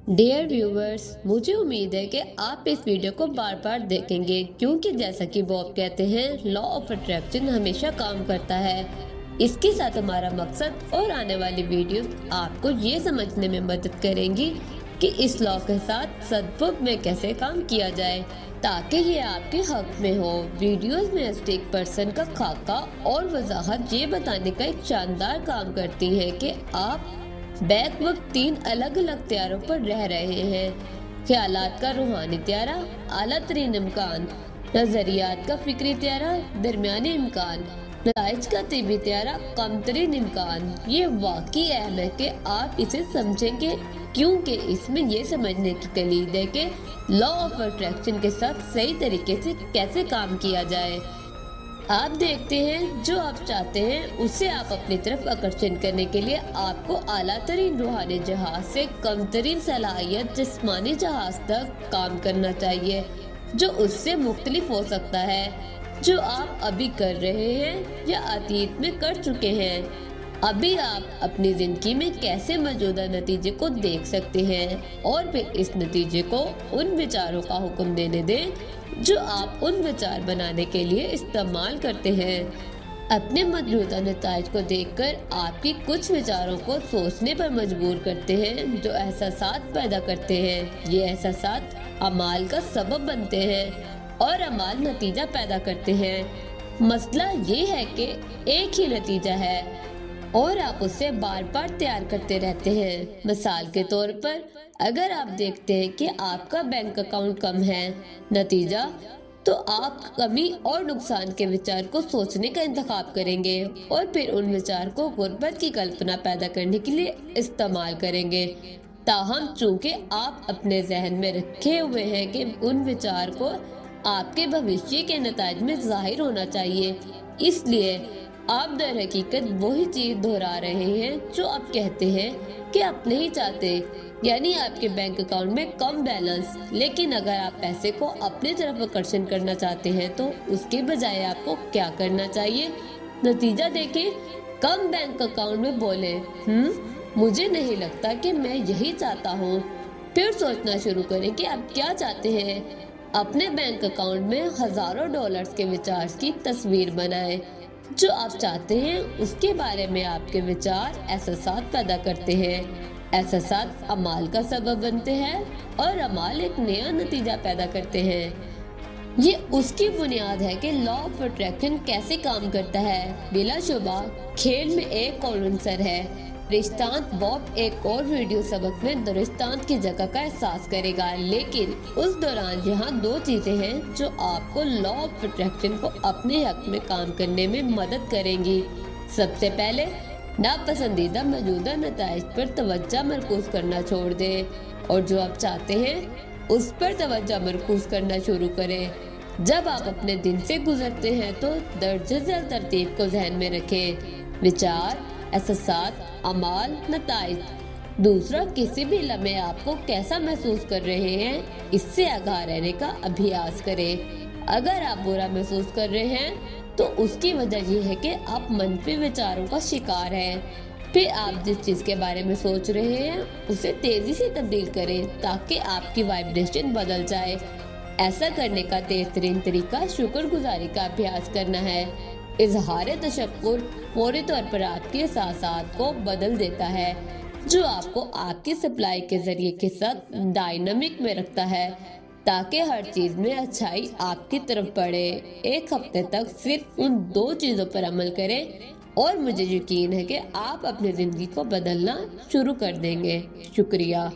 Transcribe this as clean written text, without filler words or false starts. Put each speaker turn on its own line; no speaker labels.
Dear viewers, मुझे उम्मीद है कि आप इस वीडियो को बार बार देखेंगे क्योंकि जैसा कि बॉब कहते हैं, लॉ ऑफ अट्रैक्शन हमेशा काम करता है। इसके साथ हमारा मकसद और आने वाली वीडियोस आपको ये समझने में मदद करेंगी कि इस लॉ के साथ सदुपयोग में कैसे काम किया जाए ताकि ये आपके हक में हो। वीडियोस में एक पर्सन का खाका और वजाहत ये बताने का एक शानदार काम करती है कि आप बैक वक्त 3 अलग अलग त्यारों पर रह रहे हैं। ख्यालात का रूहानी त्यारा, आला तरीन इम्कान, नजरियात का फिक्री त्यारा, दरमियानी इम्कान, नताइज का तिबी त्यारा, कम तरीन इम्कान। ये वाकई अहम है कि आप इसे समझेंगे क्योंकि इसमें ये समझने की कलीद है कि लॉ ऑफ अट्रैक्शन के साथ सही तरीके से कैसे काम किया जाए। आप देखते हैं जो आप चाहते हैं उसे आप अपनी तरफ आकर्षण करने के लिए आपको आला तरीन रूहानी जहाज से कम तरीन सलाहियत जिस्मानी जहाज तक काम करना चाहिए, जो उससे मुख्तलिफ हो सकता है जो आप अभी कर रहे हैं या अतीत में कर चुके हैं। अभी आप अपनी जिंदगी में कैसे मौजूदा नतीजे को देख सकते हैं और फिर इस नतीजे को उन विचारों का हुक्म देने दें जो आप उन विचार बनाने के लिए इस्तेमाल करते हैं। अपने मौजूदा नताइज को देखकर आपकी कुछ विचारों को सोचने पर मजबूर करते हैं जो एहसासात पैदा करते हैं। ये एहसासात अमाल का सबब बनते हैं और अमाल नतीजा पैदा करते हैं। मसला ये है कि एक ही नतीजा है और आप उसे बार बार तैयार करते रहते हैं। मिसाल के तौर पर अगर आप देखते हैं कि आपका बैंक अकाउंट कम है, नतीजा तो आप कमी और नुकसान के विचार को सोचने का इंतखाब करेंगे और फिर उन विचार को गुर्बत की कल्पना पैदा करने के लिए इस्तेमाल करेंगे। ताहम चूंकि आप अपने जहन में रखे हुए हैं कि उन विचार को आपके भविष्य के नताज में जाहिर होना चाहिए, इसलिए आप दर हकीकत वही चीज दोहरा रहे हैं जो आप कहते हैं कि आप नहीं चाहते, यानी आपके बैंक अकाउंट में कम बैलेंस। लेकिन अगर आप पैसे को अपनी तरफ आकर्षण करना चाहते हैं तो उसके बजाय आपको क्या करना चाहिए? नतीजा देखें। कम बैंक अकाउंट में बोले मुझे नहीं लगता कि मैं यही चाहता हूँ। फिर सोचना शुरू करें कि आप क्या चाहते हैं। अपने बैंक अकाउंट में हजारों डॉलर्स के विचार की तस्वीर बनाएं। जो आप चाहते हैं उसके बारे में आपके विचार एहसासात पैदा करते हैं। एहसासात अमाल का सबब बनते हैं और अमाल एक नया नतीजा पैदा करते हैं। ये उसकी बुनियाद है कि लॉ ऑफ अट्रैक्शन कैसे काम करता है। बिलाशुबा खेल में एक और अंसर है रिश्तांत। बॉब एक और वीडियो सबक में दुरुस्तांत की जगह का एहसास करेगा, लेकिन उस दौरान यहाँ 2 चीजें हैं जो आपको लॉ ऑफ अट्रैक्शन को अपने हक में काम करने में मदद करेंगी। सबसे पहले, नापसंदीदा मौजूदा नताइज पर तवज्जो मरकूज करना छोड़ दें और जो आप चाहते हैं उस पर तवज्जो मरकूज करना शुरू करें। जब आप अपने दिन से गुजरते हैं तो दर्जे झेल तरतीब को जहन में रखें। विचार, एहसासात, अमाल, नताइज। दूसरा, किसी भी लम्हे आपको कैसा महसूस कर रहे हैं इससे आगाह रहने का अभ्यास करें। अगर आप बुरा महसूस कर रहे हैं तो उसकी वजह यह है कि आप मनफी विचारों का शिकार हैं। फिर आप जिस चीज के बारे में सोच रहे हैं उसे तेजी से तब्दील करें ताकि आपकी वाइब्रेशन बदल जाए। ऐसा करने का तेज तरीन तरीका शुक्रगुजारी का अभ्यास करना है। इजहार तशक्कुर फौरी तौर पर आपके एहसासात को बदल देता है जो आपको आपकी सप्लाई के जरिए के साथ डायनामिक में रखता है ताकि हर चीज में अच्छाई आपकी तरफ बढ़े। एक हफ्ते तक सिर्फ उन 2 चीजों पर अमल करें और मुझे यकीन है कि आप अपनी जिंदगी को बदलना शुरू कर देंगे। शुक्रिया।